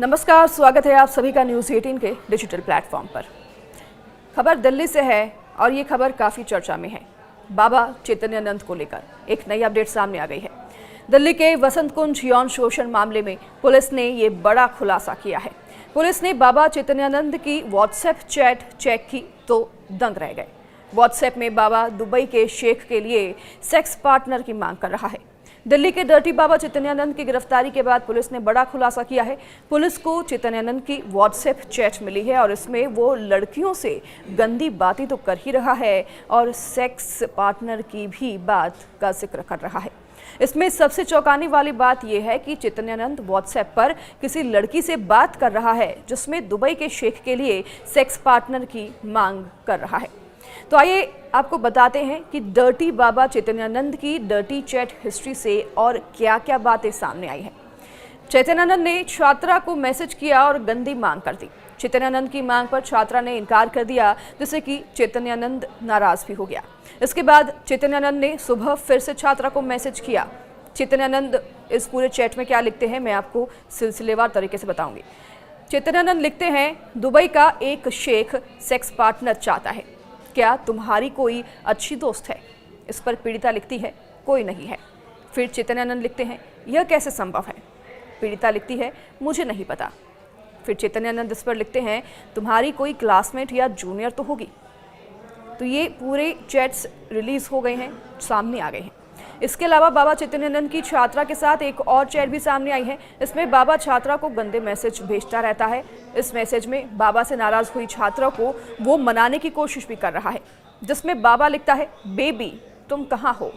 नमस्कार, स्वागत है आप सभी का न्यूज़ 18 के डिजिटल प्लेटफॉर्म पर। खबर दिल्ली से है और ये खबर काफ़ी चर्चा में है। बाबा चैतन्यानंद को लेकर एक नई अपडेट सामने आ गई है। दिल्ली के वसंत कुंज यौन शोषण मामले में पुलिस ने ये बड़ा खुलासा किया है। पुलिस ने बाबा चैतन्यानंद की व्हाट्सएप चैट चेक की तो दंग रह गए। व्हाट्सएप में बाबा दुबई के शेख के लिए सेक्स पार्टनर की मांग कर रहा है। दिल्ली के डर्टी बाबा चैतन्यानंद की गिरफ्तारी के बाद पुलिस ने बड़ा खुलासा किया है। पुलिस को चैतन्यानंद की व्हाट्सएप चैट मिली है और इसमें वो लड़कियों से गंदी बातें तो कर ही रहा है और सेक्स पार्टनर की भी बात का जिक्र कर रहा है। इसमें सबसे चौंकाने वाली बात यह है कि चैतन्यानंद व्हाट्सएप पर किसी लड़की से बात कर रहा है जिसमें दुबई के शेख के लिए सेक्स पार्टनर की मांग कर रहा है। तो आइए आपको बताते हैं कि डर्टी बाबा चैतन्यानंद की डर्टी चैट हिस्ट्री से और क्या क्या बातें सामने आई हैं। चैतन्यानंद ने छात्रा को मैसेज किया और गंदी मांग कर दी। चैतन्यानंद की मांग पर छात्रा ने इनकार कर दिया, जिससे कि चैतन्यानंद नाराज भी हो गया। इसके बाद चैतन्यानंद ने सुबह फिर से छात्रा को मैसेज किया। चैतन्यानंद इस पूरे चैट में क्या लिखते हैं मैं आपको सिलसिलेवार तरीके से बताऊंगी। चैतन्यानंद लिखते हैं, दुबई का एक शेख सेक्स पार्टनर चाहता है, क्या तुम्हारी कोई अच्छी दोस्त है? इस पर पीड़िता लिखती है, कोई नहीं है। फिर चैतन्यानंद लिखते हैं, यह कैसे संभव है? पीड़िता लिखती है, मुझे नहीं पता। फिर चैतन्यानंद इस पर लिखते हैं, तुम्हारी कोई क्लासमेट या जूनियर तो होगी। तो ये पूरे चैट्स रिलीज हो गए हैं, सामने आ गए हैं। इसके अलावा बाबा चैतन्यानंद की छात्रा के साथ एक और चैट भी सामने आई है। इसमें बाबा छात्रा को गंदे मैसेज भेजता रहता है। इस मैसेज में बाबा से नाराज हुई छात्रा को वो मनाने की कोशिश भी कर रहा है, जिसमें बाबा लिखता है, बेबी तुम कहाँ हो?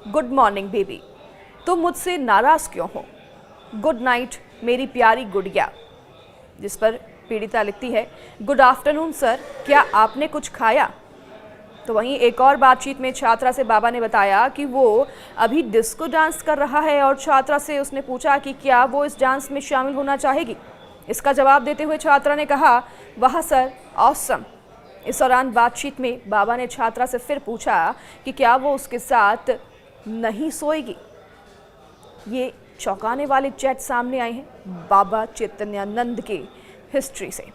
गुड मॉर्निंग बेबी, तुम मुझसे नाराज क्यों हो? गुड नाइट मेरी प्यारी गुड़िया। जिस पर पीड़िता लिखती है, गुड आफ्टरनून सर, क्या आपने कुछ खाया? तो वहीं एक और बातचीत में छात्रा से बाबा ने बताया कि वो अभी डिस्को डांस कर रहा है और छात्रा से उसने पूछा कि क्या वो इस डांस में शामिल होना चाहेगी। इसका जवाब देते हुए छात्रा ने कहा, वाह सर, ऑसम। इस दौरान बातचीत में बाबा ने छात्रा से फिर पूछा कि क्या वो उसके साथ नहीं सोएगी। ये चौंकाने वाले चैट सामने आए हैं बाबा चैतन्यानंद की हिस्ट्री से।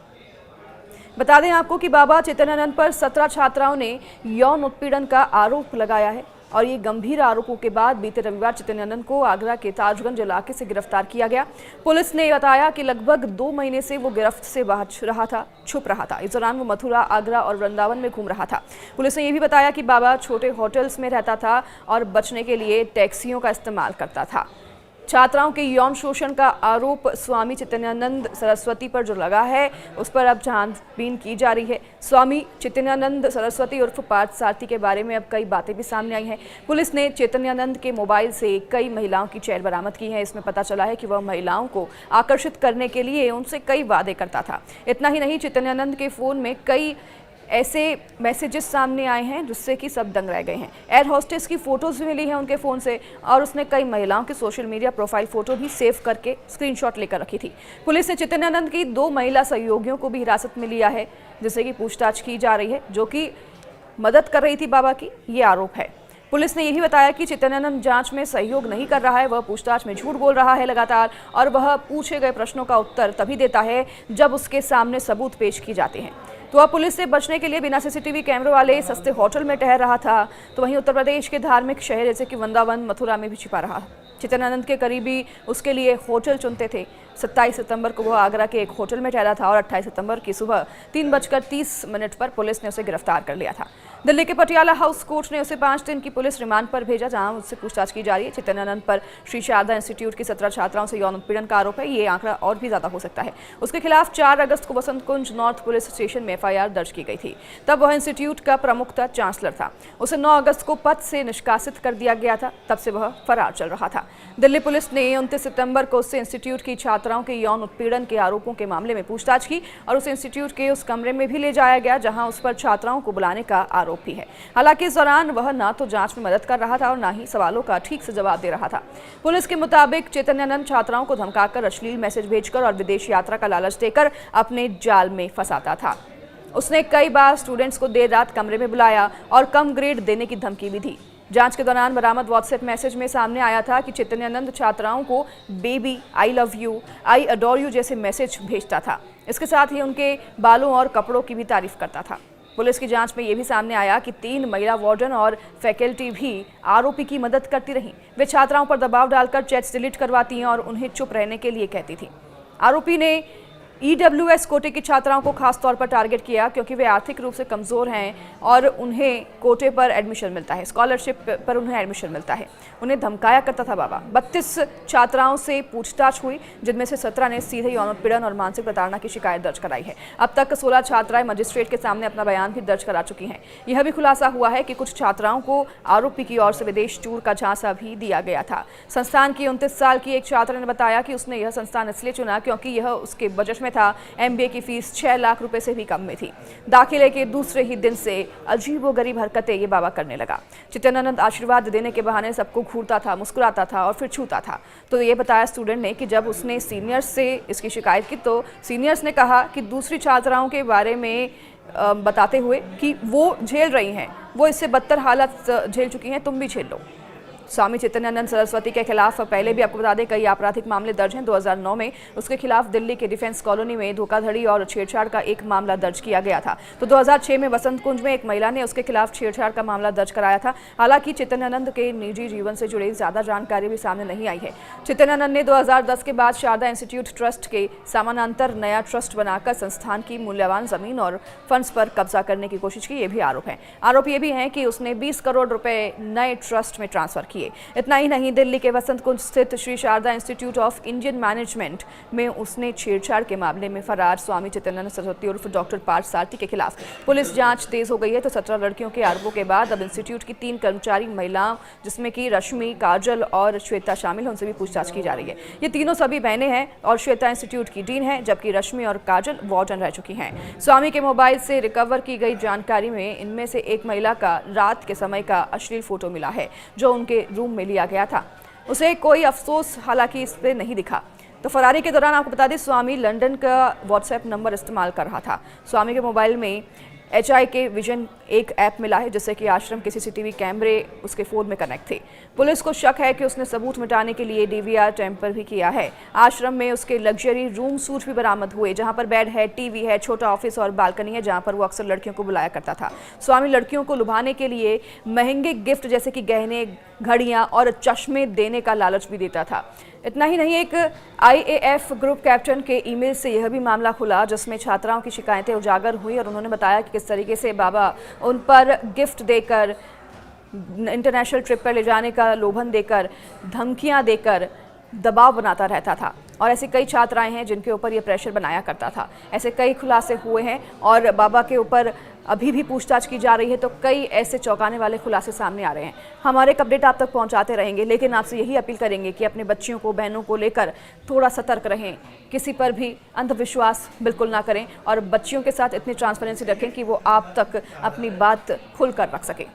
बता दें आपको कि बाबा चैतन्यानंद पर 17 छात्राओं ने यौन उत्पीड़न का आरोप लगाया है और ये गंभीर आरोपों के बाद बीते रविवार चैतन्यानंद को आगरा के ताजगंज इलाके से गिरफ्तार किया गया। पुलिस ने बताया कि लगभग 2 महीने से वो गिरफ्त से बाहर छुप रहा था। इस दौरान वो मथुरा, आगरा और वृंदावन में घूम रहा था। पुलिस ने यह भी बताया कि बाबा छोटे होटल्स में रहता था और बचने के लिए टैक्सियों का इस्तेमाल करता था। छात्राओं के यौन शोषण का आरोप स्वामी चैतन्यानंद सरस्वती पर जो लगा है, उस पर अब छानबीन की जा रही है। स्वामी चैतन्यानंद सरस्वती उर्फ पार्थ सारथी के बारे में अब कई बातें भी सामने आई हैं। पुलिस ने चैतन्यानंद के मोबाइल से कई महिलाओं की चैट बरामद की है। इसमें पता चला है कि वह महिलाओं को आकर्षित करने के लिए उनसे कई वादे करता था। इतना ही नहीं, चैतन्यानंद के फ़ोन में कई ऐसे मैसेजेस सामने आए हैं जिससे कि सब दंग रह गए हैं। एयर होस्टेस की फ़ोटोज़ भी मिली हैं उनके फ़ोन से और उसने कई महिलाओं की सोशल मीडिया प्रोफाइल फ़ोटो भी सेव करके स्क्रीनशॉट लेकर रखी थी। पुलिस ने चैतन्यानंद की 2 महिला सहयोगियों को भी हिरासत में लिया है, जिससे कि पूछताछ की जा रही है, जो कि मदद कर रही थी बाबा की, ये आरोप है। पुलिस ने यही बताया कि चैतन्यानंद जांच में सहयोग नहीं कर रहा है, वह पूछताछ में झूठ बोल रहा है लगातार और वह पूछे गए प्रश्नों का उत्तर तभी देता है जब उसके सामने सबूत पेश किए जाते हैं। तो अब पुलिस से बचने के लिए बिना सीसीटीवी कैमरों वाले सस्ते होटल में ठहर रहा था। तो वहीं उत्तर प्रदेश के धार्मिक शहर जैसे कि वृंदावन, मथुरा में भी छिपा रहा। चैतन्यानंद के करीबी उसके लिए होटल चुनते थे। 27 सितंबर को वह आगरा के एक होटल में ठहरा था और 28 सितंबर की सुबह 3:30 पर पुलिस ने उसे गिरफ्तार कर लिया था। दिल्ली के पटियाला हाउस कोर्ट ने उसे 5 दिन की पुलिस रिमांड पर भेजा, जहां उससे पूछताछ की जा रही है। चैतन्यानंद पर श्री शारदा इंस्टीट्यूट की 17 छात्राओं से यौन उत्पीड़न का आरोप है। ये आंकड़ा और भी ज्यादा हो सकता है। उसके खिलाफ 4 अगस्त को वसंत कुंज नॉर्थ पुलिस स्टेशन में FIR दर्ज की गई थी। तब वह इंस्टीट्यूट का प्रमुख था, चांसलर था। उसे 9 अगस्त को पद से निष्कासित कर दिया गया था। तब से वह फरार चल रहा था। दिल्ली पुलिस ने 29 सितंबर को उससे इंस्टीट्यूट की छात्राओं के यौन उत्पीड़न के आरोपों के मामले में पूछताछ की और उसे इंस्टीट्यूट के उस कमरे में भी ले जाया गया जहां उस पर छात्राओं को बुलाने का आरोप भी है। हालांकि इस दौरान वह ना तो जांच में मदद कर रहा था और ना ही सवालों का ठीक से जवाब दे रहा था। पुलिस के मुताबिक चैतन्यानंद छात्राओं को धमकाकर अश्लील मैसेज भेजकर और विदेश यात्रा का लालच देकर अपने जाल में फंसाता था। उसने कई बार स्टूडेंट्स को देर रात कमरे में बुलाया और कम ग्रेड देने की धमकी भी दी। जांच के दौरान बरामद व्हाट्सएप मैसेज में सामने आया था कि चैतन्यानंद छात्राओं को baby, I love you, I adore you जैसे मैसेज भेजता था। इसके साथ ही उनके बालों और कपड़ों की भी तारीफ करता था। पुलिस की जांच में यह भी सामने आया कि 3 महिला वार्डन और फैकल्टी भी आरोपी की मदद करती रहीं। वे छात्राओं पर दबाव डालकर चैट्स डिलीट करवाती हैं और उन्हें चुप रहने के लिए कहती थी। आरोपी ने EWS कोटे की छात्राओं को खास तौर पर टारगेट किया क्योंकि वे आर्थिक रूप से कमज़ोर हैं और उन्हें कोटे पर एडमिशन मिलता है, स्कॉलरशिप पर उन्हें एडमिशन मिलता है। उन्हें धमकाया करता था बाबा। 32 छात्राओं से पूछताछ हुई, जिनमें से 17 ने सीधे यौन उत्पीड़न और मानसिक प्रताड़ना की शिकायत दर्ज कराई है। अब तक 16 छात्राएं मजिस्ट्रेट के सामने अपना बयान भी दर्ज करा चुकी हैं। यह भी खुलासा हुआ है कि कुछ छात्राओं को आरोपी की ओर से विदेश टूर का झांसा भी दिया गया था। संस्थान की 29 साल की एक छात्रा ने बताया कि उसने यह संस्थान इसलिए चुना क्योंकि यह उसके बजट में था। MBA की फीस 6 लाख रुपए से भी कम में थी। दाखिले के दूसरे ही दिन से अजीबोगरीब हरकतें ये बाबा करने लगा। चैतन्यानंद आशीर्वाद देने के बहाने सबको घूरता था, मुस्कुराता था और फिर छूता था। तो ये बताया स्टूडेंट ने कि जब उसने सीनियर्स से इसकी शिकायत की तो सीनियर्स ने कहा कि दूसरी छात्राओं के बारे में बताते हुए कि वो झेल रही हैं, वो इससे बदतर हालत झेल चुकी हैं, तुम भी झेल लो। स्वामी चैतन्यानंद सरस्वती के खिलाफ पहले भी आपको बता दें कई आपराधिक मामले दर्ज हैं। 2009 में उसके खिलाफ दिल्ली के डिफेंस कॉलोनी में धोखाधड़ी और छेड़छाड़ का एक मामला दर्ज किया गया था। तो 2006 में बसंत कुंज में एक महिला ने उसके खिलाफ छेड़छाड़ का मामला दर्ज कराया था। हालांकि चैतन्यानंद के निजी जीवन से जुड़ी ज्यादा जानकारी भी सामने नहीं आई है। चैतन्यानंद ने 2010 के बाद शारदा इंस्टीट्यूट ट्रस्ट के समानांतर नया ट्रस्ट बनाकर संस्थान की मूल्यवान जमीन और फंड्स पर कब्जा करने की कोशिश की, ये भी आरोप है। आरोप ये भी है कि उसने 20 करोड़ रुपए नए ट्रस्ट में ट्रांसफर किए। इतना ही नहीं, दिल्ली के वसंत कुंज स्थित Shri Sharda institute of Indian management में उसने छेड़छाड़ के मामले में फरार स्वामी चैतन्यानंद सरस्वती उर्फ डॉक्टर पार्थ सारथी के खिलाफ पुलिस जांच तेज हो गई है। तो 17 लड़कियों के आरोपों के बाद अब इंस्टीट्यूट की 3 कर्मचारी महिलाओं, जिसमें कि रश्मि, काजल और श्वेता शामिल है, उनसे भी पूछताछ की जा रही है। ये तीनों सभी बहनें हैं और श्वेता इंस्टीट्यूट की डीन है, जबकि रश्मि और काजल वार्डन रह चुकी हैं। स्वामी के मोबाइल से रिकवर की गई जानकारी में इनमें से एक महिला का रात के समय का अश्लील फोटो मिला है, जो उनके रूम में लिया गया था। उसे कोई अफसोस हालांकि इस पर नहीं दिखा। तो फरारी के दौरान आपको बता दें स्वामी लंदन का व्हाट्सएप नंबर इस्तेमाल कर रहा था। स्वामी के मोबाइल में HIK विजन एक ऐप मिला है, जिससे कि आश्रम के CCTV कैमरे उसके फोन में कनेक्ट थे। पुलिस को शक है कि उसने सबूत मिटाने के लिए DVR टेम्पर भी किया है। आश्रम में उसके लग्जरी रूम सूट भी बरामद हुए, जहां पर बेड है, TV है, छोटा ऑफिस और बालकनी है, जहां पर वो अक्सर लड़कियों को बुलाया करता था। स्वामी लड़कियों को लुभाने के लिए महंगे गिफ्ट जैसे कि गहने, घड़ियां और चश्मे देने का लालच भी देता था। इतना ही नहीं, एक IAF ग्रुप कैप्टन के ईमेल से यह भी मामला खुला, जिसमें छात्राओं की शिकायतें उजागर हुई और उन्होंने बताया कि किस तरीके से बाबा उन पर गिफ्ट देकर, इंटरनेशनल ट्रिप पर ले जाने का लोभन देकर, धमकियां देकर दबाव बनाता रहता था। और ऐसी कई छात्राएं हैं जिनके ऊपर ये प्रेशर बनाया करता था। ऐसे कई खुलासे हुए हैं और बाबा के ऊपर अभी भी पूछताछ की जा रही है। तो कई ऐसे चौंकाने वाले खुलासे सामने आ रहे हैं। हमारे अपडेट आप तक पहुंचाते रहेंगे, लेकिन आपसे यही अपील करेंगे कि अपने बच्चियों को, बहनों को लेकर थोड़ा सतर्क रहें। किसी पर भी अंधविश्वास बिल्कुल ना करें और बच्चियों के साथ इतनी ट्रांसपेरेंसी रखें कि वो आप तक अपनी बात खुलकर रख सकें।